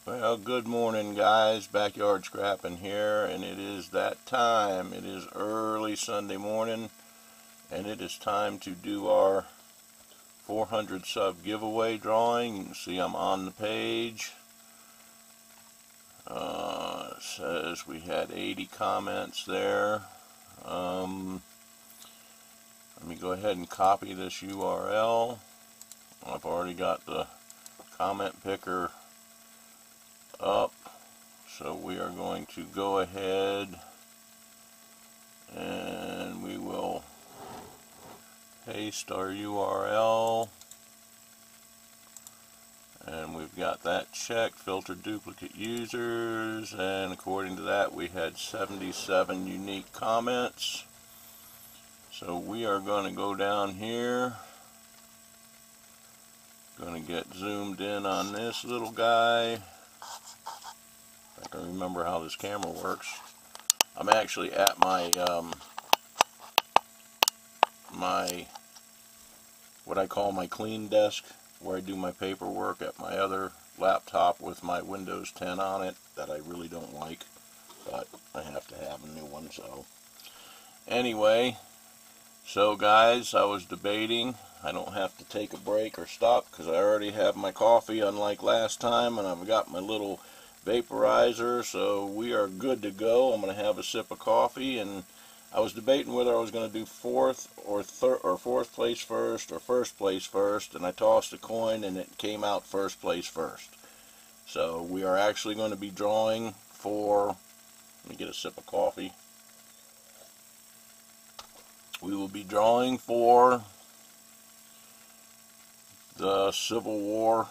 Well, good morning, guys. Backyard Scrapping here, and it is that time. It is early Sunday morning, and it is time to do our 400 sub giveaway drawing. You can see I'm on the page. It says we had 80 comments there. Let me go ahead and copy this URL. I've already got the comment picker up, so we are going to go ahead and we will paste our URL, and we've got that checked, filter duplicate users, and according to that we had 77 unique comments. So we are going to go down here, going to get zoomed in on this little guy. I can remember how this camera works. I'm actually at my what I call my clean desk, where I do my paperwork, at my other laptop with my Windows 10 on it that I really don't like, but I have to have a new one. So anyway, so guys, I was debating. I don't have to take a break or stop because I already have my coffee, unlike last time, and I've got my little vaporizer, so we are good to go. I'm going to have a sip of coffee, and I was debating whether I was going to do fourth place first or first place first, and I tossed a coin and it came out first place first. So we are actually going to be drawing for, let me get a sip of coffee. We will be drawing for the Civil War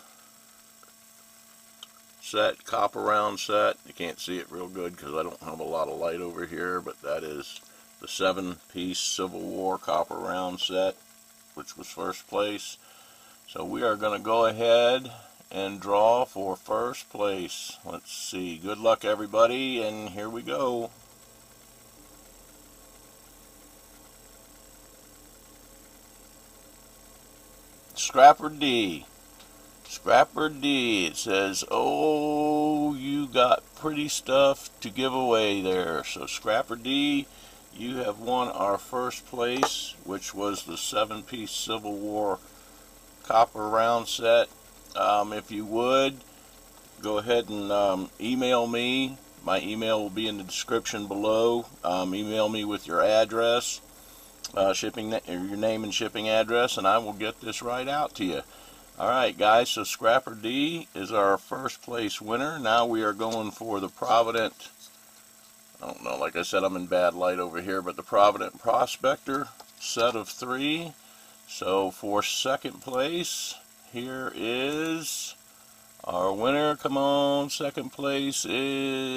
set, copper round set. You can't see it real good because I don't have a lot of light over here, but that is the 7-piece Civil War copper round set, which was first place. So we are going to go ahead and draw for first place. Let's see. Good luck, everybody, and here we go. Scrapper D. Scrapper D, it says, oh, you got pretty stuff to give away there. So Scrapper D, you have won our first place, which was the 7-piece Civil War copper round set. If you would, go ahead and email me. My email will be in the description below. Email me with your address, your name and shipping address, and I will get this right out to you. Alright guys, so Scrapper D is our first place winner. Now we are going for the Provident, I don't know, like I said, I'm in bad light over here, but the Provident Prospector set of 3. So for second place, here is our winner. Come on, second place is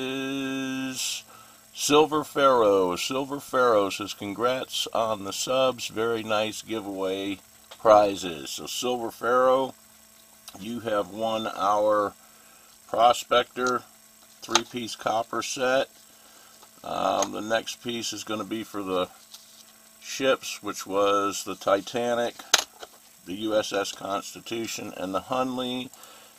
Silver Pharaoh. Silver Pharaoh says, congrats on the subs, very nice giveaway prizes. So Silver Pharaoh, you have won our Prospector 3-piece copper set. The next piece is going to be for the ships, which was the Titanic, the USS Constitution, and the Hunley.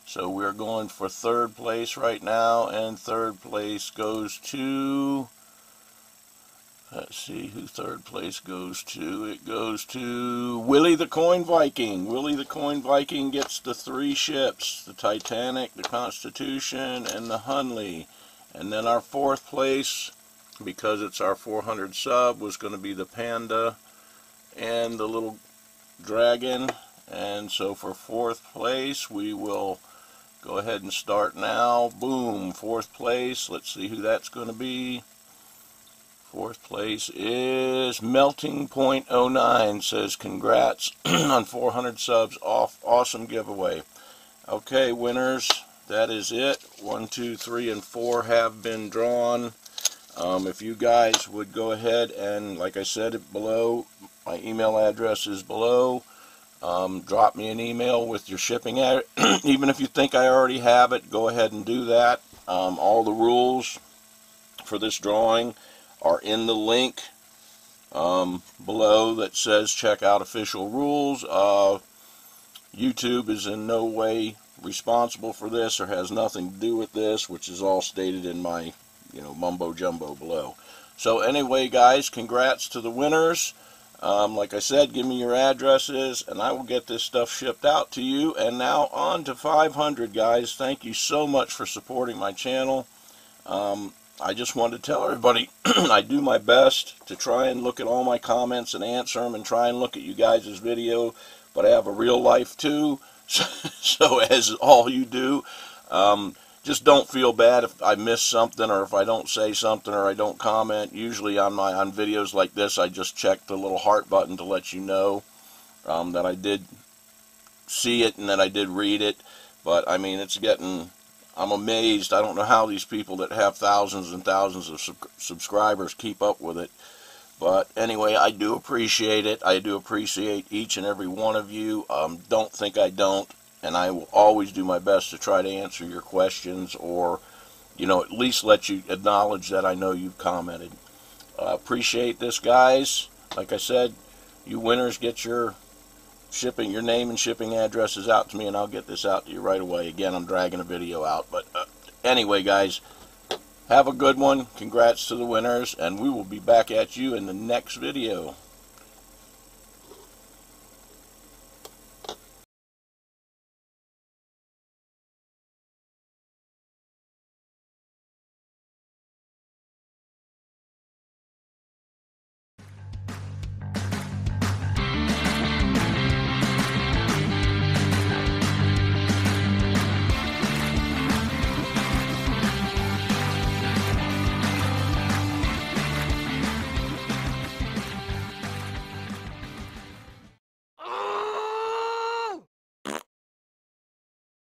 So we're going for third place right now, and third place goes to, let's see who third place goes to. It goes to Willie the Coin Viking. Willie the Coin Viking gets the 3 ships, the Titanic, the Constitution, and the Hunley. And then our fourth place, because it's our 400 sub, was going to be the Panda and the little dragon. And so for fourth place, we will go ahead and start now. Boom, fourth place. Let's see who that's going to be. Fourth place is Melting Point 09, says congrats on 400 subs, awesome giveaway. Okay, winners, that is it. 1, 2, 3, and 4 have been drawn. If you guys would go ahead and, like I said below, my email address is below. Drop me an email with your shipping even if you think I already have it, go ahead and do that. All the rules for this drawing are in the link below that says check out official rules. YouTube is in no way responsible for this or has nothing to do with this, which is all stated in my, mumbo jumbo below. So anyway, guys, congrats to the winners. Like I said, give me your addresses and I will get this stuff shipped out to you. And now on to 500, guys. Thank you so much for supporting my channel. I just wanted to tell everybody I do my best to try and look at all my comments and answer them and try and look at you guys' video, but I have a real life too, so as all you do. Just don't feel bad if I miss something or if I don't say something or I don't comment. Usually on videos like this, I just check the little heart button to let you know that I did see it and that I did read it. But I mean, I'm amazed. I don't know how these people that have thousands and thousands of subscribers keep up with it. But anyway, I do appreciate it. I do appreciate each and every one of you. Don't think I don't. And I will always do my best to try to answer your questions or, at least let you acknowledge that I know you've commented. Appreciate this, guys. Like I said, you winners get your name and shipping addresses out to me, and I'll get this out to you right away. Again, I'm dragging a video out. But anyway, guys, have a good one. Congrats to the winners, and we will be back at you in the next video.